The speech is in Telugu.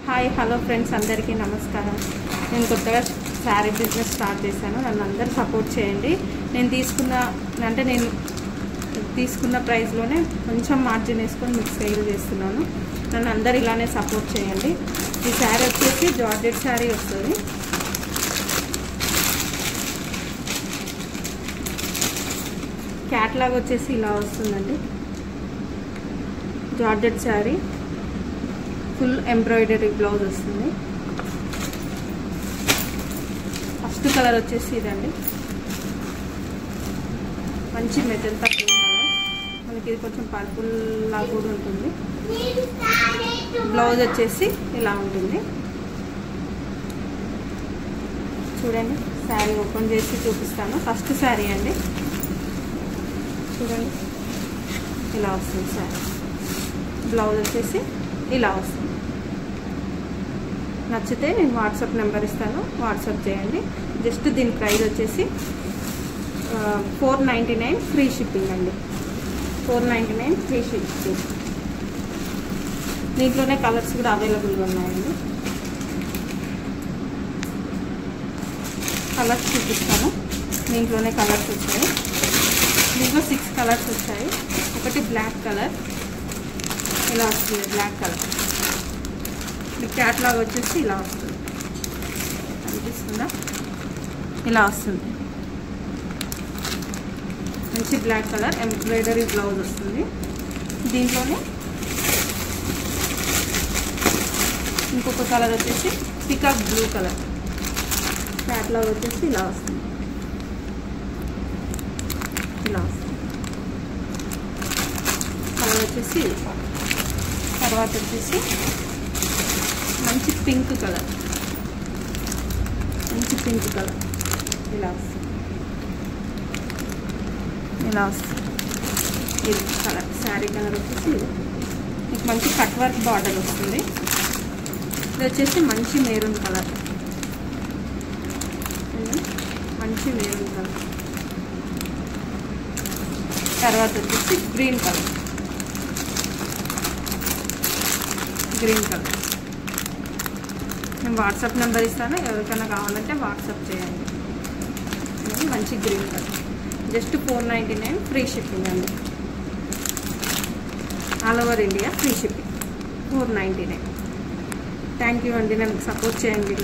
హాయ్ హలో ఫ్రెండ్స్, అందరికీ నమస్కారం. నేను కొత్తగా శారీ బిజినెస్ స్టార్ట్ చేశాను. నన్ను అందరూ సపోర్ట్ చేయండి. నేను తీసుకున్న ప్రైస్లోనే కొంచెం మార్జిన్ వేసుకొని మీకు సేల్ చేస్తున్నాను. నన్ను అందరు ఇలానే సపోర్ట్ చేయండి. ఈ శారీ వచ్చేసి జార్జెట్ శారీ వస్తుంది. క్యాట్లాగ్ వచ్చేసి ఇలా వస్తుందండి. Georgette sari, full embroidery blouse వస్తుంది. ఫస్ట్ కలర్ వచ్చేసి ఇదండి, మంచి మెజంతా పింక్ కలర్. మనకి ఇది కొంచెం పర్పుల్ లాగా కూడా ఉంటుంది. బ్లౌజ్ వచ్చేసి ఇలా ఉంటుంది. చూడండి, శారీ ఓపెన్ చేసి చూపిస్తాను. ఫస్ట్ శారీ అండి, చూడండి ఇలా వస్తుంది శారీ. బ్లౌజ్ వచ్చేసి ఇలా వస్తుంది. నచ్చితే నేను వాట్సాప్ నెంబర్ ఇస్తాను, వాట్సాప్ చేయండి. జస్ట్ దీని ప్రైస్ వచ్చేసి 499 ఫ్రీ షిప్పింగ్ అండి. 499 ఫ్రీ షిప్పింగ్. దీంట్లోనే కలర్స్ కూడా అవైలబుల్గా ఉన్నాయండి. కలర్స్ చూపిస్తాను. దీంట్లోనే కలర్స్ వచ్చాయి. దీంట్లో 6 కలర్స్ వచ్చాయి. ఒకటి బ్లాక్ కలర్ ఇలా వస్తుంది, బ్లాక్ కలర్. క్యాట్లాగ్ వచ్చేసి ఇలా వస్తుంది, అనిపిస్తుందా? ఇలా వస్తుంది. మంచి బ్లాక్ కలర్ ఎంబ్రాయిడరీ బ్లౌజ్ వస్తుంది. దీంట్లోనే ఇంకొక కలర్ వచ్చేసి పికాక్ బ్లూ కలర్. క్యాట్లాగ్ వచ్చేసి ఇలా వస్తుంది, ఇలా వస్తుంది. కలర్ వచ్చేసి తర్వాత వచ్చేసి మంచి పింక్ కలర్, మంచి పింక్ కలర్ ఇలా వస్తుంది, ఇలా వస్తుంది. ఇది కలర్, శారీ కలర్ వచ్చేసి మీకు మంచి కట్ వర్క్ బార్డర్ వస్తుంది. ఇది వచ్చేసి మంచి మెరూన్ కలర్, మంచి మెరూన్ కలర్. తర్వాత వచ్చేసి గ్రీన్ కలర్, గ్రీన్ కలర్. నేను వాట్సాప్ నెంబర్ ఇస్తాను, ఎవరికైనా కావాలంటే వాట్సాప్ చేయండి. మంచి green colour. Just 499 free shipping అండి. All over India free shipping 499. Thank you అండి. నన్ను సపోర్ట్ చేయండి.